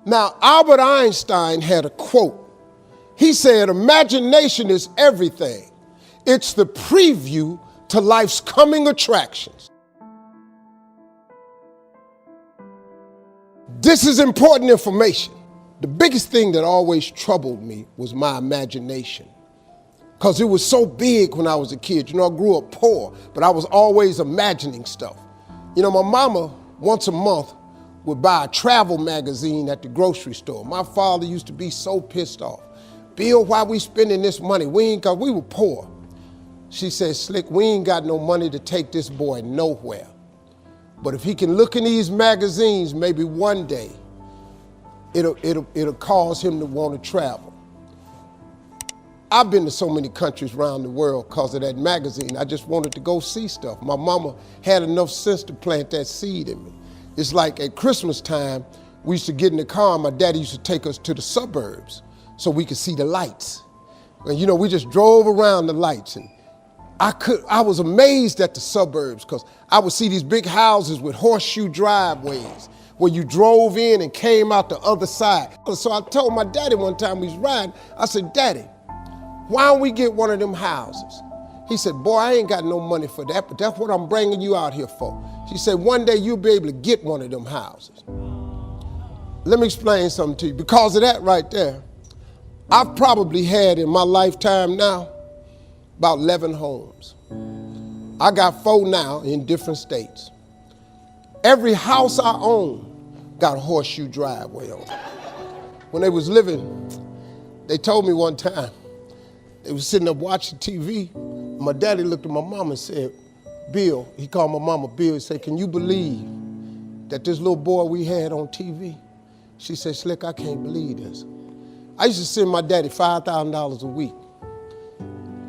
Now, Albert Einstein had a quote. He said, imagination is everything. It's the preview to life's coming attractions. This is important information. The biggest thing that always troubled me was my imagination, because it was so big when I was a kid. You know, I grew up poor, but I was always imagining stuff. You know, my mama, once a month, would buy a travel magazine at the grocery store. My father used to be so pissed off. Bill, why we spending this money? Cause we were poor. She said, Slick, we ain't got no money to take this boy nowhere. But if he can look in these magazines, maybe one day, it'll cause him to want to travel. I've been to so many countries around the world because of that magazine. I just wanted to go see stuff. My mama had enough sense to plant that seed in me. It's like at Christmas time, we used to get in the car and my daddy used to take us to the suburbs so we could see the lights. And you know, we just drove around the lights, and I was amazed at the suburbs because I would see these big houses with horseshoe driveways where you drove in and came out the other side. So I told my daddy one time we was riding, I said, Daddy, why don't we get one of them houses? He said, boy, I ain't got no money for that, but that's what I'm bringing you out here for. She said, one day you'll be able to get one of them houses. Let me explain something to you. Because of that right there, I've probably had in my lifetime now about 11 homes. I got 4 now in different states. Every house I own got a horseshoe driveway on it. When they was living, they told me one time, they was sitting up watching TV. My daddy looked at my mama and said, Bill, he called my mama Bill, he said, can you believe that this little boy we had on TV? She said, Slick, I can't believe this. I used to send my daddy $5,000 a week.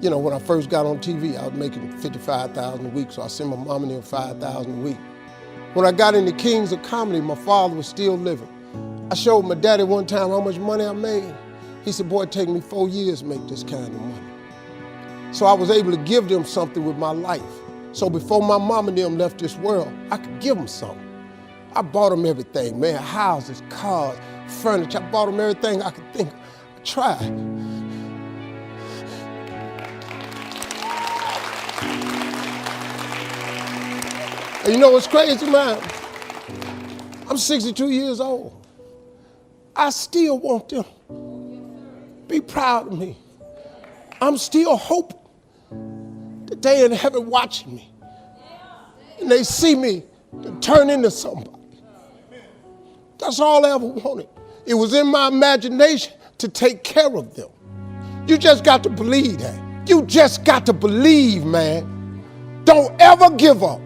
You know, when I first got on TV, I was making $55,000 a week, so I sent my mom and them $5,000 a week. When I got into Kings of Comedy, my father was still living. I showed my daddy one time how much money I made. He said, boy, it take me 4 years to make this kind of money. So I was able to give them something with my life. So before my mom and them left this world, I could give them something. I bought them everything, man, houses, cars, furniture. I bought them everything I could think of. I tried. And you know what's crazy, man? I'm 62 years old. I still want them. Be proud of me. I'm still hoping that they in heaven watching me and they see me turn into somebody. That's all I ever wanted. It was in my imagination to take care of them. You just got to believe that. You just got to believe, man. Don't ever give up.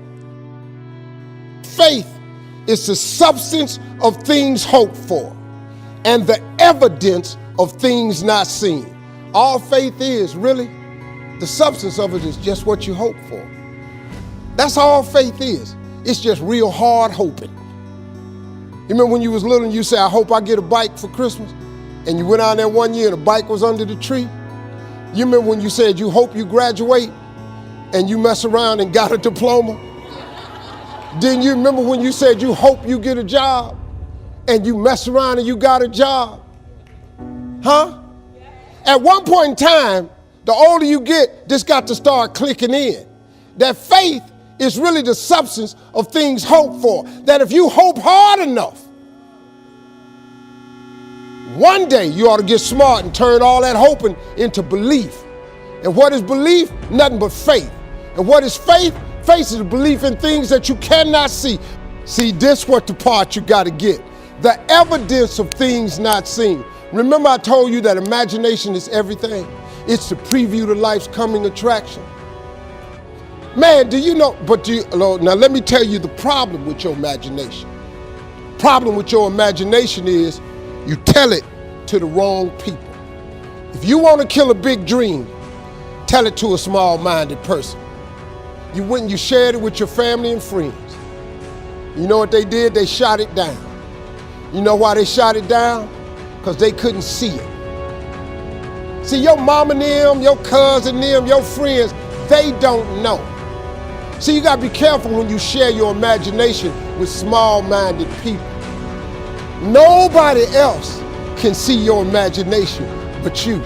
Faith is the substance of things hoped for and the evidence of things not seen. All faith is, really, the substance of it is just what you hope for. That's all faith is. It's just real hard hoping. You remember when you was little and you said, I hope I get a bike for Christmas? And you went out there one year and the bike was under the tree? You remember when you said you hope you graduate and you mess around and got a diploma? Then you remember when you said you hope you get a job and you mess around and you got a job? Huh? At one point in time, the older you get, this got to start clicking in. That faith is really the substance of things hoped for. That if you hope hard enough, one day you ought to get smart and turn all that hoping into belief. And what is belief? Nothing but faith. And what is faith? Faith is a belief in things that you cannot see. See, this what the part you got to get. The evidence of things not seen. Remember I told you that imagination is everything? It's the preview to life's coming attraction. Man, do you know, now let me tell you the problem with your imagination. Problem with your imagination is you tell it to the wrong people. If you want to kill a big dream, tell it to a small-minded person. You went and you shared it with your family and friends. You know what they did? They shot it down. You know why they shot it down? Because they couldn't see it. See, your mom and them, your cousin them, your friends, they don't know. See, you gotta be careful when you share your imagination with small-minded people. Nobody else can see your imagination but you.